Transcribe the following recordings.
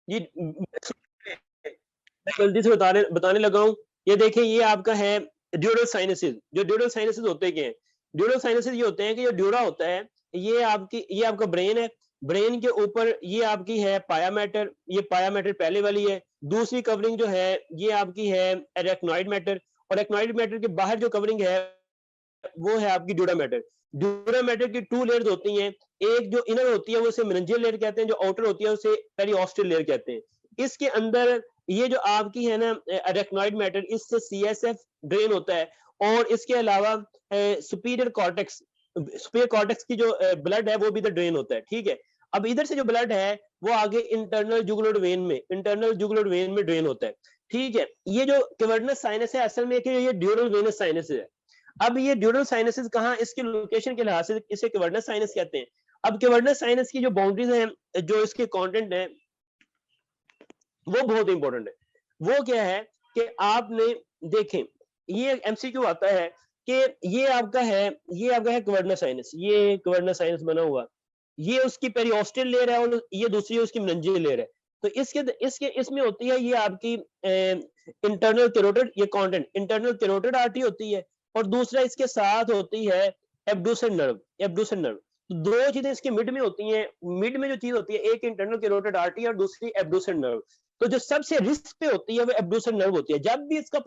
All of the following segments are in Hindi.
ये मैं जल्दी से बताने लगा हूँ। ये देखें, ये आपका है ड्यूरल साइनसेस। जो ड्यूरल साइनसेस होते क्या हैं? ड्यूरल साइनसेस ये होते हैं कि जो ड्यूरा होता है, ये आपका ब्रेन है। ब्रेन के ऊपर ये आपकी है पाया मैटर, ये पाया मैटर पहले वाली है। दूसरी कवरिंग जो है ये आपकी है एरेक्नॉइड मैटर, और एरेक्नॉइड मैटर के बाहर जो कवरिंग है वो है आपकी ड्यूरा मैटर। ड्यूरा मैटर की 2 लेयर्स होती हैं। एक जो इनर होती है वो उसे मेनिंजियल लेयर कहते हैं, जो आउटर होती है उसे पेरिओस्टल लेयर कहते हैं। इसके अंदर ये जो आपकी है ना अरेक्नॉइड मैटर, इससे सीएसएफ ड्रेन होता है। और इसके अलावा सुपीरियर कॉर्टेक्स की जो ब्लड है वो भी इधर ड्रेन होता है, ठीक है। अब इधर से जो ब्लड है वो आगे इंटरनल जुगुलर वेन में ड्रेन होता है, ठीक है। ये जो कैवर्नस साइनस है असल में ये ड्यूरल वेनस साइनस है। अब ये ड्यूरल साइनसेस कहाँ, इसकी लोकेशन के लिहाज से इसे कैवर्नस साइनस कहते हैं। अब कैवर्नस साइनस की जो बाउंड्रीज हैं, जो इसके कंटेंट है, वो बहुत इंपॉर्टेंट है। वो क्या है कि आपने देखें, ये एमसीक्यू आता है कि ये आपका है कैवर्नस साइनस, ये कैवर्नस साइनस बना हुआ, ये उसकी पेरिओस्टल लेयर है और ये दूसरी उसकी मेनिंजियल लेयर है। तो इसके इसके इसमें होती है ये आपकी इंटरनल कैरोटिड, ये कंटेंट इंटरनल कैरोटिड आर्टरी होती है, और दूसरा इसके साथ होती है एब्डुसन नर्व। तो दो चीजें इसके मिड में होती हैं। मिड में जो चीज होती है, एक इंटरनल कैरोटिड आर्टरी और दूसरी एब्डुसन नर्व। तो जो सबसे रिस्क पे होती है वो एब्डुसन नर्व होती है। जब भी इसका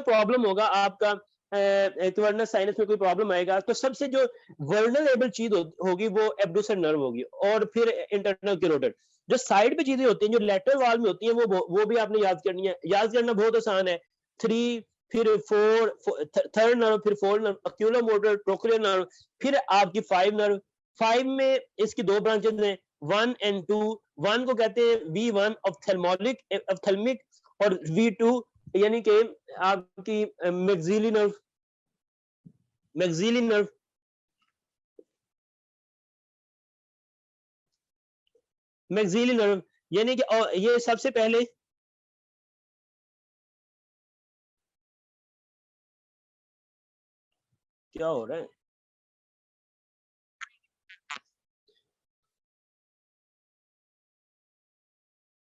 प्रॉब्लम होगा आपका कैवर्नस साइनस में कोई प्रॉब्लम आएगा, तो सबसे जो वर्नरेबल चीज होगी वो एब्डुसन नर्व होगी, और फिर इंटरनल कैरोटिड। जो साइड पे चीजें होती हैं, जो लेटरल वॉल में होती हैं, वो भी आपने याद करनी है। याद करना बहुत आसान है। 3, फिर 4, थर्ड नर्व, फिर 4 नर्व, ओक्यूलोमोटर, ट्रोक्लियर नर्व, फिर आपकी 5 नर्व। 5 में इसकी 2 ब्रांचेस हैं, 1 एंड 2। 1 को कहते हैं V1 ऑप्थेल्मिक, और V2 यानी कि आपकी मैक्सिली नर्व। यानी कि ये सबसे पहले क्या हो रहा है,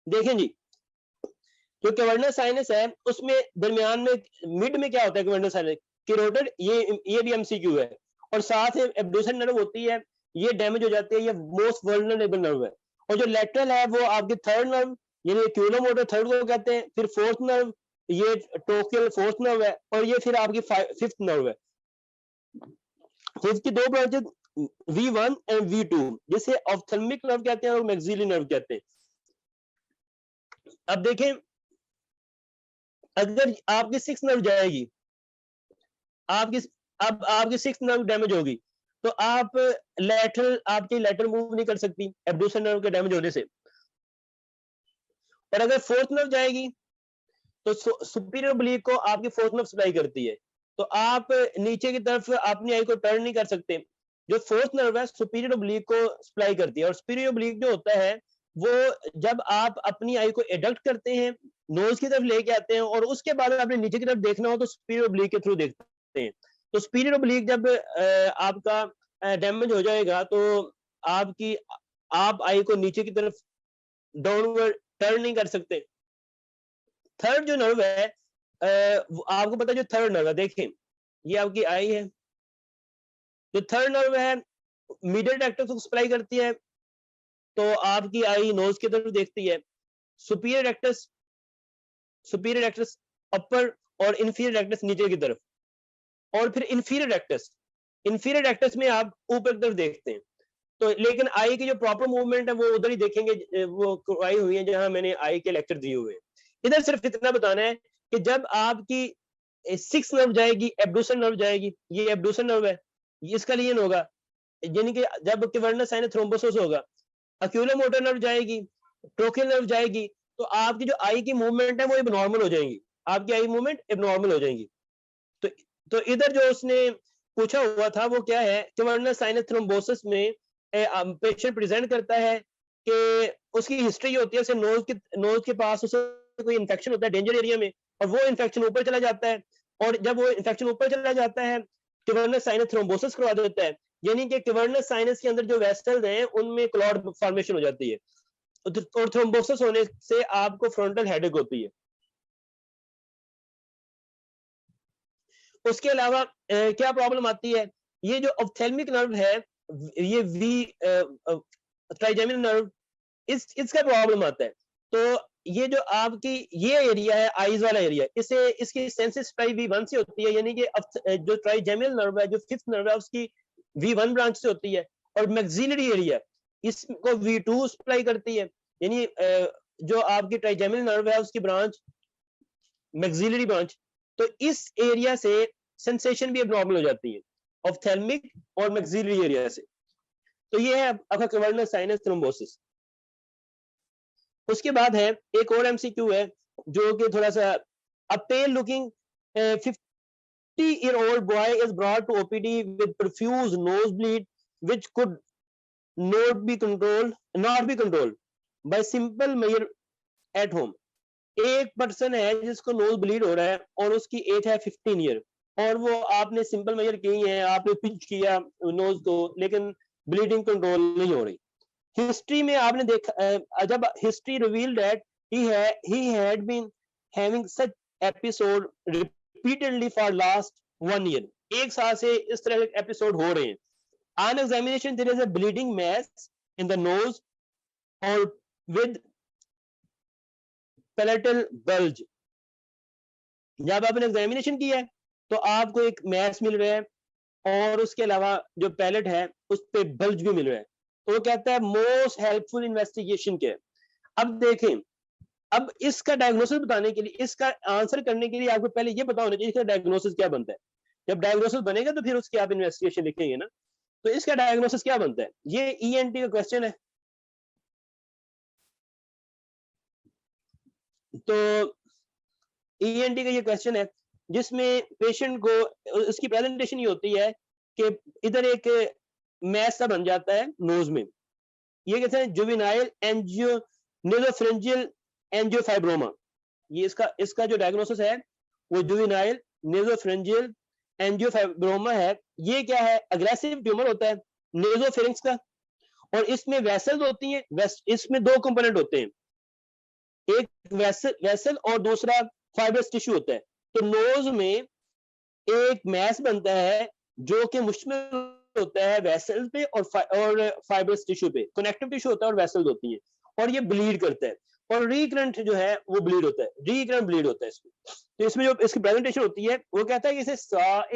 देखें जी। जो कैवर्नस साइनस है उसमें दरमियान में मिड में क्या होता है कैवर्नस साइनस, कैरोटिड, ये भी एमसीक्यू है। और साथ में एब्डुसन नर्व होती है, ये डैमेज हो जाती है, ये मोस्ट वल्नरेबल नर्व है। और जो लेटरल है वो आपकी थर्ड नर्व, यानी क्यूलोमोटर थर्ड को कहते हैं, फिर फोर्थ नर्व, ये टोकियल फोर्थ नर्व है, और ये फिर आपकी फिफ्थ नर्व है। फिफ्थ की 2 ब्रांचेस V1 एंड V2, जिसे ऑप्थेल्मिक नर्व कहते हैं और मैक्सिली नर्व कहते हैं। अब देखें, अगर आपकी 6 नर्व जाएगी, आपकी अब आपकी 6 नर्व डैमेज होगी, तो आपकी लेटरल मूव नहीं कर सकती एब्डुसन नर्व के डैमेज होने से। और अगर फोर्थ नर्व जाएगी तो सुपीरियर ओब्लिक को आपकी फोर्थ नर्व सप्लाई करती है, तो आप नीचे की तरफ अपनी आई को टर्न नहीं कर सकते। जो फोर्थ नर्व है सुपीरियर ओब्लिक को सप्लाई करती है, और सुपीरियर ओब्लिक जो होता है वो जब आप अपनी आई को एडक्ट करते हैं, नोज की तरफ लेके आते हैं, और उसके बाद आपने नीचे की तरफ देखना हो तो सुपीरियर ओब्लिक के थ्रू देखते हैं। तो सुपीरियर ओब्लिक जब आपका डैमेज हो जाएगा, तो आपकी आप आई को नीचे की तरफ डाउनवर्ड टर्न नहीं कर सकते। थर्ड जो नर्व है, आपको पता है जो थर्ड नर्व है, देखें ये आपकी आई है। जो थर्ड नर्व है मीडियल रेक्टस को सप्लाई करती है, तो आपकी आई नोज की तरफ देखती है। सुपीरियर रेक्टस अपर, और इंफीरियर रेक्टस नीचे की तरफ, और फिर इंफीरियर रेक्टस में आप ऊपर की तरफ देखते हैं। तो लेकिन आई की जो प्रॉपर मूवमेंट है वो उधर ही देखेंगे, वो करवाई हुई है जहां मैंने आई के लेक्चर दिए हुए हैं। इधर सिर्फ इतना बताना है कि जब आपकी 6 नर्व जाएगी, एब्डुसन नर्व जाएगी, ये एब्डुसन नर्व है, इसका लियन होगा, यानी कि जब कैवर्नस साइनस थ्रोम्बोसिस होगा। ओक्यूलोमोटर नर्व जाएगी, ट्रोकियल नर्व जाएगी, तो आपकी जो आई की मूवमेंट है वो एबनॉर्मल हो जाएंगी, आपकी आई मूवमेंट एबनॉर्मल हो जाएंगी। तो इधर जो उसने पूछा हुआ था वो क्या है, कैवर्नस साइनस थ्रोम्बोसिस में पेशेंट प्रेजेंट करता है कि उसकी हिस्ट्री होती है, उसे नोज के पास उसे कोई इन्फेक्शन होता है डेंजर एरिया में, और वो इन्फेक्शन ऊपर चला जाता है, और जब वो इन्फेक्शन ऊपर चला जाता है कैवर्नस साइनस थ्रोम्बोसिस करवा देता है। यानी कि कैवर्नस साइनस के अंदर जो वेसल्स हैं उनमें क्लॉट फॉर्मेशन हो जाती है और थ्रोम्बोसिस होने से आपको फ्रंटल हेडेक होती है। उसके अलावा क्या प्रॉब्लम आती है, ये जो ऑप्थेल्मिक नर्व है, ये वी ट्राइजेमिनल नर्व, इसका प्रॉब्लम आता है। तो ये जो आपकी ये एरिया है आईज वाला एरिया, इसे इसकी सेंसिस ट्राई V1 से होती है, यानी कि जो ट्राइजेमिनल नर्व है, जो फिफ्थ नर्व है, उसकी V1 ब्रांच से होती है। और मैक्सिलरी एरिया इसको V2 सप्लाई करती है, यानी जो आपकी ट्राइजेमिनल नर्व है उसकी ब्रांच मैक्सिलरी ब्रांच। तो इस एरिया से सेंसेशन भी नॉर्मल हो जाती है, ऑप्थेल्मिक और मैक्सिलरी एरिया से। तो ये है आपका कैवर्नस साइनस थ्रोम्बोसिस। उसके बाद है एक और एमसीक्यू है जो कि थोड़ा सा, अ पेल looking 50-year-old boy is brought to OPD with profuse nosebleed which could not be controlled by simple measure at home। एक पर्सन है जिसको नोज ब्लीड हो रहा है और उसकी एज है 15 ईयर, और वो आपने सिंपल मेजर की है, आपने पिंच किया नोज को, लेकिन ब्लीडिंग कंट्रोल नहीं हो रही। हिस्ट्री में आपने देखा, जब history revealed that he had been having such episode repeatedly for last 1 year। एक साल से इस तरह के एपिसोड हो रहे हैं। On examination there is a bleeding mass in the nose or with palatal bulge। जब आपने एग्जामिनेशन किया है तो आपको एक मैस मिल रहा है और उसके अलावा जो पैलेट है उस पे बल्ज भी मिल रहा है। तो वो कहता है मोस्ट हेल्पफुल इन्वेस्टिगेशन के। अब देखें, अब इसका डायग्नोसिस बताने के लिए, इसका आंसर करने के लिए आपको पहले ये पता होना चाहिए इसका डायग्नोसिस क्या बनता है। जब डायग्नोसिस बनेगा तो फिर उसकी आप इन्वेस्टिगेशन लिखेंगे ना। तो इसका डायग्नोसिस क्या बनता है, ये ENT का क्वेश्चन है। तो ENT का ये क्वेश्चन है जिसमें पेशेंट को उसकी प्रेजेंटेशन ये होती है कि इधर एक मैस सा बन जाता है नोज में। ये कहते हैं जुवेनाइल एंजियो नेसोफेरेंजियल एंजियोफाइब्रोमा। ये इसका जो डायग्नोसिस है वो जुवेनाइल नेसोफेरेंजियल एंजियोफाइब्रोमा है। ये क्या है, अग्रेसिव ट्यूमर होता है नेसोफेरिंक्स का, और इसमें वेसल्स होती हैं। इसमें दो कंपोनेंट होते हैं, एक वेसल और दूसरा फाइब्रस टिश्यू होता है। तो नोज में एक मैस बनता है जो कि मुश्तमिल होता है वेसल्स पे और फाइब्रस टिश्यू पे। कनेक्टिव टिश्यू होता है और वेसल्स होती है, और ये ब्लीड करता है, और रिकरेंट जो है वो ब्लीड होता है, रिकरेंट ब्लीड होता है इसमें। तो इसमें जो इसकी प्रेजेंटेशन होती है वो कहता है कि इसे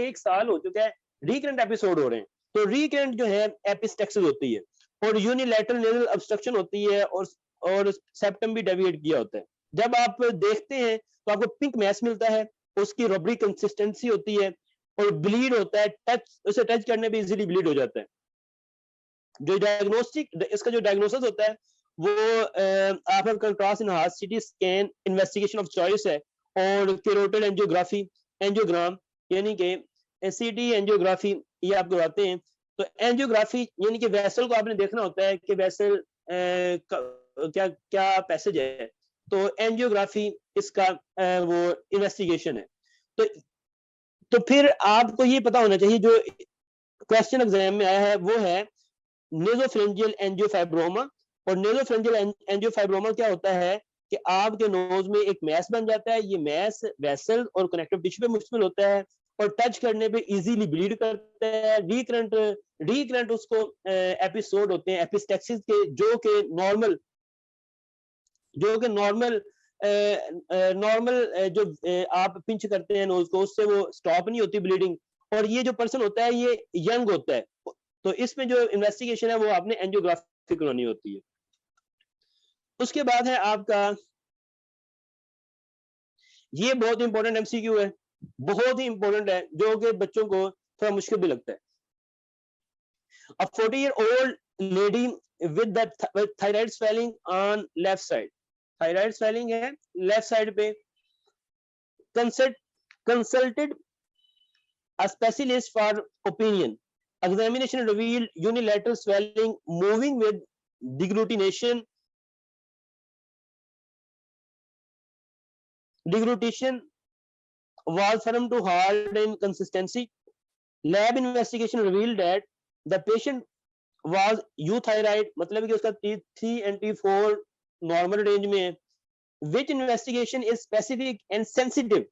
1 साल हो चुका है, रिकरेंट एपिसोड हो रहे हैं। तो रिकरेंट जो है एपिस्टेक्सिस होती है, और यूनिलैटरल नेजल ऑब्स्ट्रक्शन होती है, और सेप्टम भी डेविएट किया होता है। जब आप देखते हैं तो आपको पिंक मैस मिलता है, उसकी रबरी कंसिस्टेंसी होती है और ब्लीड होता है, उसे टच करने पे इजीली ब्लीड हो जाता है। जो डायग्नोस्टिक इसका जो डायग्नोसिस होता है वो आपका contrast in heart CT scan investigation of choice है, और कैरोटिड एंजियोग्राफी एंजियोग्राम, यानी कि सीटी एंजियोग्राफी ये आप करवाते हैं। तो एंजियोग्राफी यानी कि वेसल को आपने देखना होता है कि वेसल क्या क्या पैसेज है, तो एंजियोग्राफी इसका वो इन्वेस्टिगेशन है। तो फिर आपको ये पता होना चाहिए, जो क्वेश्चन एग्जाम में आया है वो है नेसोफेरेंजियल एंजियोफाइब्रोमा। और नेसोफेरेंजियल एंजियोफाइब्रोमा क्या होता है कि आपके नोज में एक मैस बन जाता है, ये मैस वेसल और कनेक्टिव टिश्यू पे मुश्तमिल होता है, और टच करने पे इजीली ब्लीड करता है। रिकरेंट उसको एपिसोड होते हैं एपिस्टेक्सिस के, जो कि नॉर्मल जो आप पिंच करते हैं नोज को, उससे वो स्टॉप नहीं होती ब्लीडिंग। और ये जो पर्सन होता है ये यंग होता है, तो इसमें जो इन्वेस्टिगेशन है वो आपने एंजियोग्राफी करानी होती है। उसके बाद है आपका, ये बहुत इंपॉर्टेंट MCQ है, बहुत ही इंपॉर्टेंट है, जो कि बच्चों को थोड़ा मुश्किल भी लगता है। A 40-year-old lady with the thyroid swelling on left side, thyroid swelling है लेफ्ट साइड पे, consulted a specialist for opinion। Examination revealed unilateral swelling moving with deglutition was firm to hard in consistency। Lab investigation revealed that the patient was euthyroid, मतलब कि उसका T3 and T4 normal range में है। Which investigation is specific and sensitive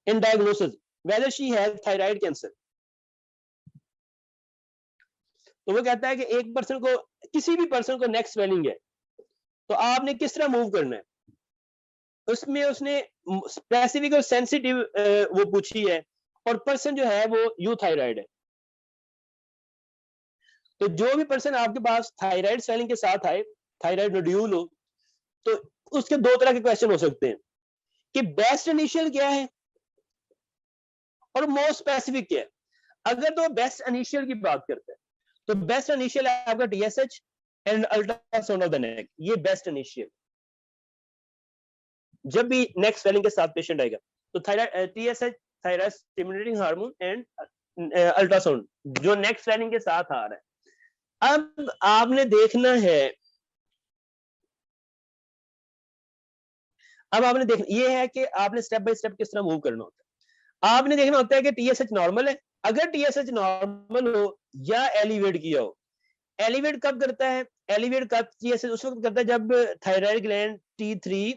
in diagnosis whether she has thyroid cancer. तो वो कहता है कि एक पर्सन को, किसी भी पर्सन को नेक स्वेलिंग है, तो आपने किस तरह मूव करना है। उसमें उसने स्पेसिफिक और सेंसिटिव वो पूछी है, और पर्सन जो है वो यूथायराइड है। तो जो भी पर्सन आपके पास थायराइड स्वेलिंग के साथ आए, थायराइड नोड्यूल हो, तो उसके दो तरह के क्वेश्चन हो सकते हैं कि बेस्ट इनिशियल क्या है और मोस्ट स्पेसिफिक क्या है। अगर तो बेस्ट इनिशियल की बात करते हैं, तो बेस्ट इनिशियल है आपका TSH and ultrasound of the neck, ये बेस्ट इनिशियल जब भी नेक स्वेलिंग के साथ पेशेंट आएगा। तो thyroid TSH, thyroid stimulating hormone and ultrasound जो नेक स्वेलिंग के साथ आ रहा है। अब आपने देखना है, अब आपने देखना ये है कि आपने स्टेप बाय स्टेप किस तरह मूव करना होता है। आपने देखना होता है कि TSH नॉर्मल है। अगर TSH नॉर्मल हो या एलिवेट किया हो, एलिवेट कब करता है, एलिवेट कब TSH उस वक्त करता है जब थायराइड ग्लैंड T3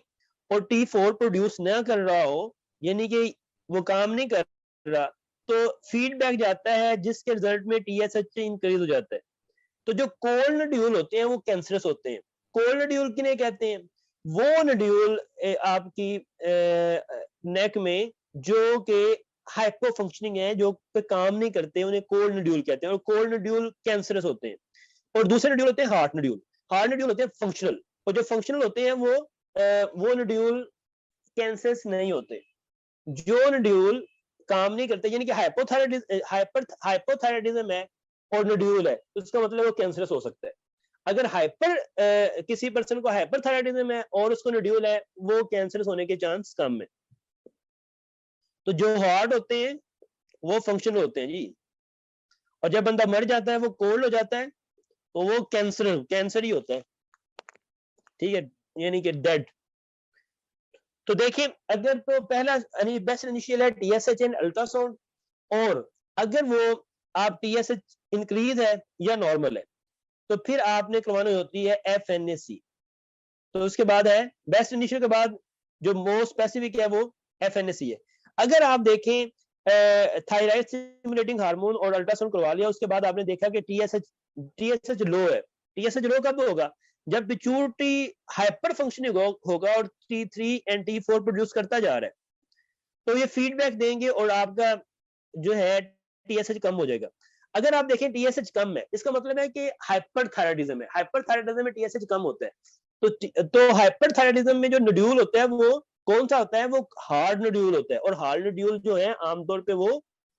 और T4 प्रोड्यूस ना कर रहा हो, यानी कि वो काम नहीं कर रहा, तो फीडबैक जाता है जिसके रिजल्ट में TSH इंक्रीज हो जाता है। तो जो कोल्ड नड्यूल होते हैं वो कैंसरस होते हैं। कोल्ड नड्यूल किन्हें कहते हैं, वो नड्यूल आपकी नेक में जो कि हाइपो फंक्शनिंग है, जो पे काम नहीं करते, उन्हें कोल्ड नड्यूल कहते हैं, और कोल्ड नड्यूल कैंसरस होते हैं। और दूसरे नड्यूल होते हैं हार्ट नड्यूल। हार्ट नड्यूल होते हैं फंक्शनल, और जो फंक्शनल होते हैं वो नड्यूल कैंसरस नहीं होते। जो नड्यूल काम नहीं करते, यानी कि हाइपोथायराइडिज्म है और नड्यूल है, तो इसका मतलब वो कैंसरस हो सकता है। अगर किसी पर्सन को हाइपरथायराइडिज्म है और उसको नड्यूल है, वो कैंसरस होने के चांस कम है। तो जो हार्ट होते हैं वो फंक्शनल होते हैं जी, और जब बंदा मर जाता है, वो कोल्ड हो जाता है, तो वो कैंसर ही होता है, ठीक है, यानी कि डेड। तो देखिए, अगर तो पहला बेस्ट इनिशियल है TSH एंड अल्ट्रासाउंड, और अगर वो आप TSH इंक्रीज है या नॉर्मल है, तो फिर आपने करवानी होती है FNAC। तो उसके बाद है बेस्ट इनिशियल के बाद जो मोस्ट स्पेसिफिक है वो FNAC है। अगर आप देखें थायराइड स्टिमुलेटिंग हार्मोन और अल्ट्रासाउंड करवा लिया, उसके बाद आपने देखा कि TSH लो है। TSH लो कब होगा, जब पिट्यूटरी हाइपर फंक्शनिंग होगा और T3 एंड T4 प्रोड्यूस करता जा रहा है, तो ये फीडबैक देंगे और आपका जो है TSH कम हो जाएगा। अगर आप देखें TSH कम है, इसका मतलब है कि हाइपरथायराइडिज्म है। हाइपरथायराइडिज्म में TSH कम होता है। तो हाइपरथायराइडिज्म में जो नड्यूल होता है वो कौन सा होता है, वो हार्ड नड्यूल होता है, और हार्ड नड्यूल जो है आमतौर पे वो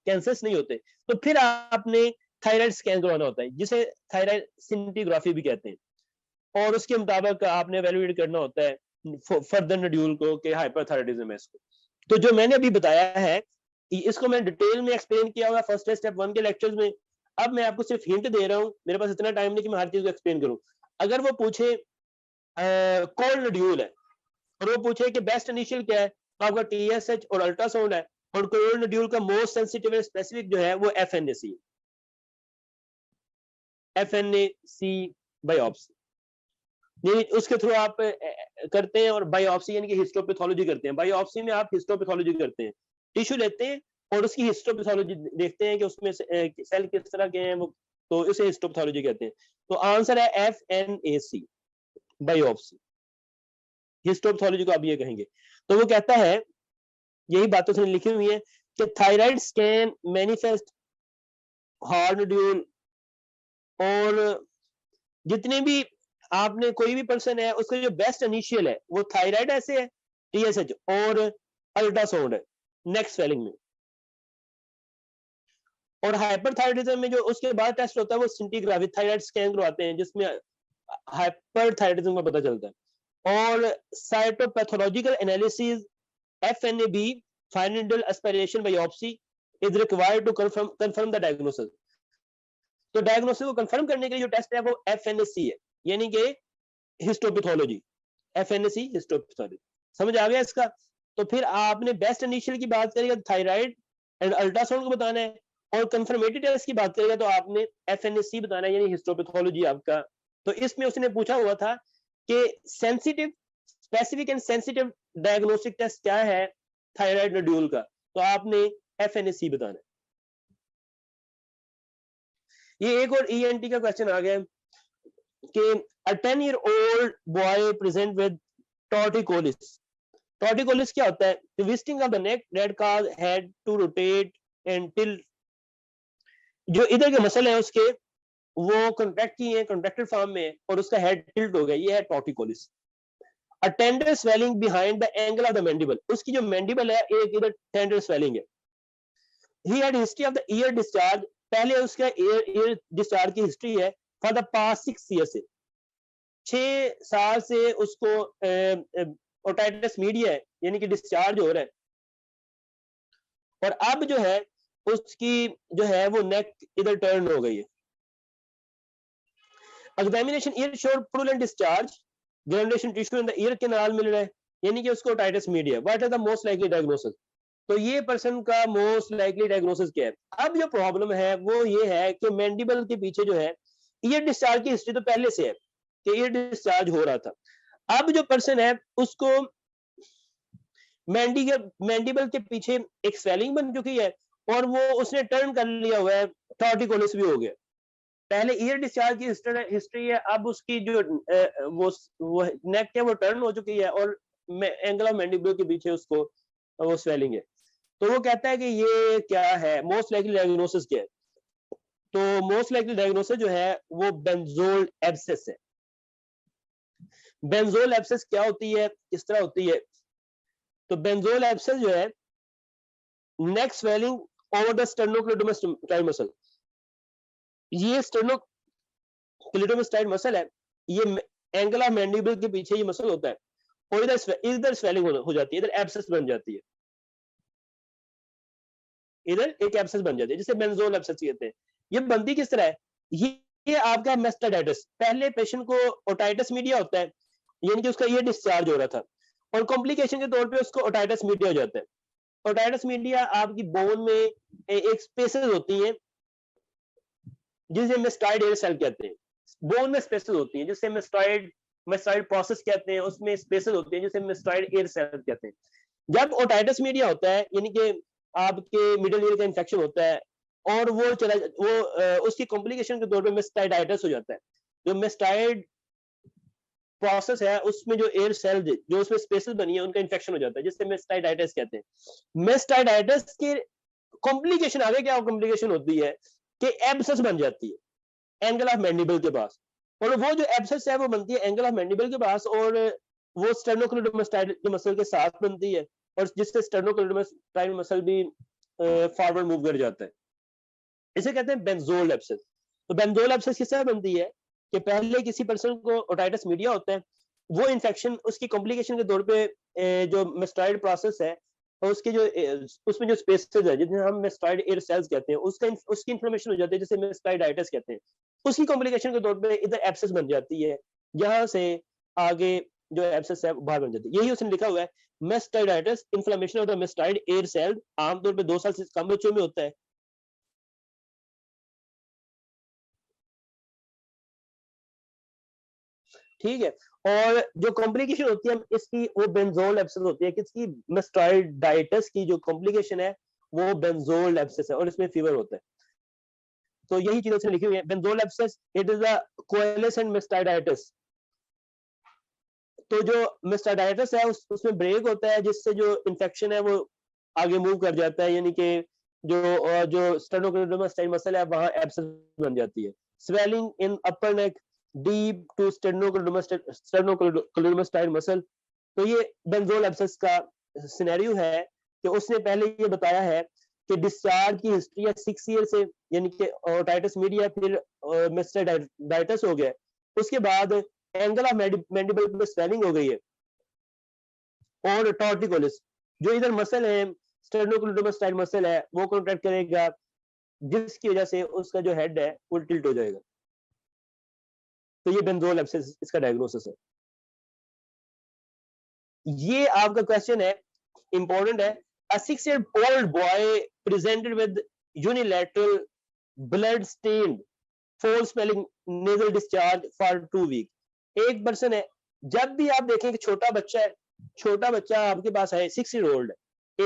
कैंसरस नहीं होते। तो फिर आपने थायराइड स्कैन करवाना होता है, जिसे थायराइड सिंटिग्राफी भी कहते हैं, और उसके मुताबिक आपने वैल्यूएट करना होता है फर्दर नड्यूल को कि हाइपरथायराइडिज्म है इसको। तो जो मैंने अभी बताया है, इसको मैं डिटेल में एक्सप्लेन किया हुआ फर्स्ट स्टेप 1 के लेक्चर्स में। अब मैं आपको सिर्फ हिंट दे रहा हूं, मेरे पास इतना टाइम नहीं कि मैं हर चीज को एक्सप्लेन करूं। अगर वो पूछे कोल्ड नड्यूल है, और वो पूछे कि बेस्ट इनिशियल क्या है, तो आपका TSH और अल्ट्रासाउंड है, और कोल्ड नड्यूल का मोस्ट सेंसिटिव एंड स्पेसिफिक जो है वो FNAC बायोप्सी, यानी उसके थ्रू आप करते हैं। और बायोप्सी यानी कि हिस्टोपैथोलॉजी करते हैं। बायोप्सी में आप हिस्टोपैथोलॉजी करते हैं, टिश्यू लेते हैं और उसकी हिस्टोपैथोलॉजी देखते हैं कि उसमें सेल किस तरह के हैं वो, तो उसे हिस्टोपैथोलॉजी कहते हैं। तो आंसर है FNAC बायोप्सी, हिस्टोपैथोलॉजी को आप ये कहेंगे। तो वो कहता है, यही बातें उसने लिखी हुई है कि थायराइड स्कैन मैनिफेस्ट हार्ड नड्यूल, और जितने भी आपने कोई भी पर्सन है उसका जो बेस्ट इनिशियल है वो थायराइड ऐसे है, TSH और अल्ट्रासाउंड है नेक्स्ट स्वेलिंग में। और हाइपरथायराइडिज्म में जो उसके बाद टेस्ट होता है वो सिंटिग्राफी थायराइड स्कैन करवाते हैं, जिसमें हाइपरथायराइडिज्म का पता चलता है। और साइटोपैथोलॉजिकल analysis FNAB fine needle aspiration biopsy is required to confirm the diagnosis। तो डायग्नोसिस को कंफर्म करने के लिए जो टेस्ट है वो FNAC है, यानी कि हिस्टोपैथोलॉजी, FNAC हिस्टोपैथोलॉजी। समझ आ गया इसका। तो फिर आपने बेस्ट इनिशियल की बात करेंगे, थायराइड एंड अल्ट्रासाउंड को बताना है, और कंफर्मेटरी टेस्ट की बात करेगा तो आपने FNAC बताना है, यानी हिस्टोपैथोलॉजी आपका। तो इसमें उसने पूछा हुआ था कि sensitive, specific and sensitive diagnostic test क्या है थायराइड नोड्यूल का, तो आपने FNAC बताना है। ये एक और ENT का क्वेश्चन आ गया कि a 10-year-old boy present with torticollis. Torticollis क्या होता है? Twisting of the neck that cause head to rotate and tilt. जो इधर के मसल है उसके वो कॉन्ट्रैक्ट किए हैं, कॉन्ट्रैक्टेड फॉर्म में, और उसका हेड टिल्ट हो गया, ये है torticollis. A tender swelling behind the angle of the mandible, उसकी जो मैंडिबल है एक इधर टेंडर स्वेलिंग है। He had history of the year discharge, पहले उसका ईयर डिस्चार्ज की हिस्ट्री है फॉर द पास्ट 6 ईयर से, 6 साल से उसको ओटाइटिस मीडिया है, यानी कि डिस्चार्ज हो रहा है। और अब जो है उसकी जो है वो नेक इधर टर्न हो गई है। Examination ear showed purulent discharge, granulation tissue in the ear के नाल मिल रहा है, यानी कि उसको otitis media. What is the most likely diagnosis? तो ये पर्सन का मोस्ट लाइकली डायग्नोसिस क्या है? अब जो प्रॉब्लम है वो ये है कि मैंडिबल के पीछे जो है ईयर डिस्चार्ज की हिस्ट्री तो पहले से है कि ईयर डिस्चार्ज हो रहा था। अब जो पर्सन है उसको मैंडिबल के पीछे एक स्वेलिंग बन चुकी है और वो उसने टर्न कर लिया हुआ है, टॉर्टिकोलिस भी हो गया। पहले ईयर डिस्चार्ज की हिस्ट्री है, अब उसकी जो वो नेक है वो टर्न हो चुकी है और एंगल ऑफ मैंडिबल के पीछे उसको वो स्वेलिंग है। तो वो कहता है कि ये क्या है, मोस्ट लाइकली डायग्नोसिस क्या है? तो मोस्ट लाइकली डायग्नोसिस जो है वो बेंजोल एब्सेस है। बेंजोल एब्सेस क्या होती है, किस तरह होती है? तो बेंजोल एब्सेस जो है नेक स्वेलिंग ओवर द स्टर्नोक्लेटोमेस्टाइल मसल, ये स्टर्नोक्लेटोमेस्टाइल मसल है, ये एंगल ऑफ मैंडिबल के पीछे ये मसल होता है और इधर स्वेलिंग हो जाती है, इधर एब्सेस बन जाती है, इधर एक एब्सेस बन जाती है जिसे बेंजोल एब्सेस कहते हैं। ये बनती किस तरह है? ये आपका मेस्टाइटिस, पहले पेशेंट को ओटाइटिस मीडिया होता है, यानी कि उसका ये डिस्चार्ज हो रहा था और कॉम्प्लिकेशन के तौर पे उसको ओटाइटिस मीडिया हो जाता है। ओटाइटिस मीडिया आपकी बोन में एक स्पेसेस होती हैं जिसे मेस्टाइड एयर सेल कहते हैं, बोन में स्पेसेस होती हैं जिसे मेस्टाइड प्रोसेस कहते हैं, उसमें स्पेसेस होती हैं जिसे मेस्टाइड एयर सेल कहते हैं। जब ओटाइटिस मीडिया होता है यानी कि आपके मिडिल ईयर का इंफेक्शन होता है और उसकी कॉम्प्लिकेशन के तौर पे मेस्टाइडाइटिस हो जाता है। जो मेस्टाइड प्रोसेस है उसमें जो एयर सेल जो उसमें स्पेसेस बनी है उनका इंफेक्शन हो जाता है जिससे मेस्टाइडाइटिस कहते हैं। मेस्टाइडाइटिस के कॉम्प्लिकेशन आगे क्या कॉम्प्लिकेशन होती है कि एब्सेस बन जाती है एंगल ऑफ मैंडिबल के पास, और वो जो एब्सेस है वो बनती है एंगल ऑफ मैंडिबल के पास और वो स्टर्नोक्लेटोमेस्टाइल मसल के साथ बनती है और जिससे स्टर्नोक्लेटोमेस्टाइल मसल भी फॉरवर्ड मूव कर जाता है। इसे कहते हैं बेंजोल एब्सेस। तो बेंजोल एब्सेस किस तरह बनती है कि पहले किसी पर्सन को ओटाइटिस मीडिया होता है, वो इन्फेक्शन उसकी कॉम्प्लिकेशन के तौर पे जो मेस्टाइड प्रोसेस है और उसके जो उसमें जो स्पेसेस है जिन्हें हम मेस्टाइड एयर सेल्स कहते हैं उसकी इन्फ्लेमेशन हो जाती है जिसे मेस्टाइडाइटिस कहते हैं। उसकी कॉम्प्लिकेशन के तौर पे इधर एब्सेस बन जाती है, जहां से आगे जो एब्सेस है बाहर बन जाती है। यही उसने लिखा हुआ है mastoiditis, inflammation of the mastoid air cell, आमतौर पे 2 साल से कम बच्चों में होता है। ठीक है, और जो कॉम्प्लिकेशन होती है इसकी वो बेंजोल एब्सेस होती है, किसकी? मेस्टाइडाइटिस की जो कॉम्प्लिकेशन है वो बेंजोल एब्सेस है और इसमें फीवर होता है। तो यही चीजें उसने लिखी हुई है, Bezold abscess it is a coalescent mastoiditis. तो जो मेस्टाइडाइटिस है उसमें ब्रेक होता है जिससे जो इन्फेक्शन है वो आगे मूव कर जाता है, यानी कि जो स्टेनोक्लेटोमेस्टाइल मसल है वहां एब्सेस बन जाती है। Swelling in upper neck deep to sternocleidomastoid muscle. तो ये बेंजोल एब्सेस का सिनेरियो है कि उसने पहले ये बताया है कि डिस्चार्ज की हिस्ट्री है 6 ईयर से, यानी कि ओटाइटिस मीडिया, फिर मेस्टाइडाइटिस हो गया, उसके बाद एंगल ऑफ मैंडिबल में स्वेलिंग हो गई है और टॉर्टिकोलिस जो इधर मसल है स्टेनोक्लेटोमेस्टाइल मसल है वो कॉन्ट्रैक्ट करेगा जिसकी वजह से उसका जो हेड है वो टिल्ट हो जाएगा। तो ये बेंजोल एब्सेस इसका डायग्नोसिस है। ये आपका क्वेश्चन है, इंपॉर्टेंट है। A 6-year-old boy presented with unilateral blood stained foul smelling nasal discharge for 2 week. एक पर्सन है, जब भी आप देखें कि छोटा बच्चा है, छोटा बच्चा आपके पास है 6 ईयर ओल्ड है,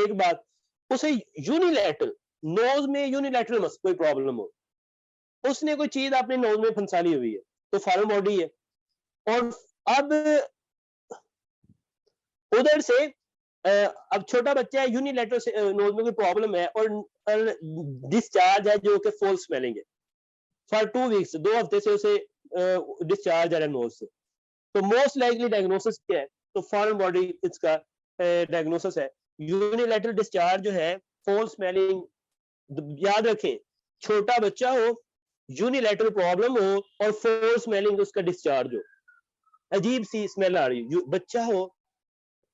एक बात उसे यूनिलैटरल नोज में यूनिलैटरल मस कोई प्रॉब्लम हो, उसने कोई चीज अपने नोज में फंसाली हुई है तो फॉरेन बॉडी है। और अब उधर से अब छोटा बच्चा है, यूनिलैटरल से नोज में कोई प्रॉब्लम है और डिस्चार्ज है जो कि फॉल स्मेलिंग है फॉर 2 वीक्स, 2 हफ्ते से उसे डिस्चार्ज आ रहा है नोज से। तो मोस्ट लाइकली डायग्नोसिस क्या है? तो फॉरेन बॉडी इसका डायग्नोसिस है। यूनिलैटरल डिस्चार्ज जो है फॉल स्मेलिंग, याद रखें छोटा बच्चा हो, यूनिलैटरल प्रॉब्लम हो और फॉल स्मेलिंग उसका डिस्चार्ज हो, अजीब सी स्मेल आ रही हो, बच्चा हो,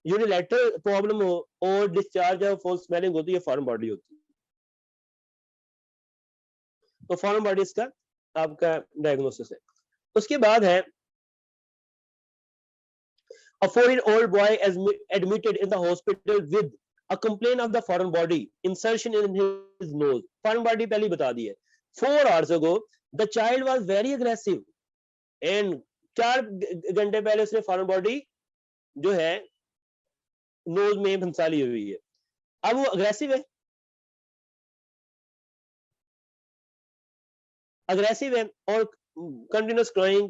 यूनिलैटरल प्रॉब्लम हो और डिस्चार्ज है, फॉल स्मेलिंग होती है, फॉरेन बॉडी होती है। तो फॉरेन बॉडी इसका आपका डायग्नोसिस है। उसके बाद है a 4-year-old boy is admitted in the hospital with a complaint of the foreign body insertion in his nose। foreign body पहले बता दी है। 4 hours ago the child was very aggressive and 4 घंटे पहले उसने फॉरेन बॉडी जो है नोज में फंसा ली हुई है। अब वो अग्रेसिव है, और continuous crying,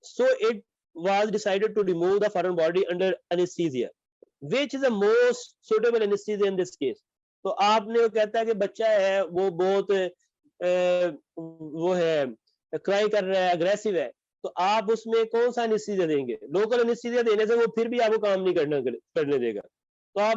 so it was decided to remove the foreign body under anesthesia, which is the most suitable anesthesia in this case। तो आपने वो कहता है कि बच्चा है वो बहुत वो है, क्राई कर रहा है, अग्रेसिव है, तो आप उसमें कौन सा एनेस्थीसिया देंगे? लोकल एनेस्थीसिया देने से वो फिर भी आपको काम नहीं करने देगा। तो आप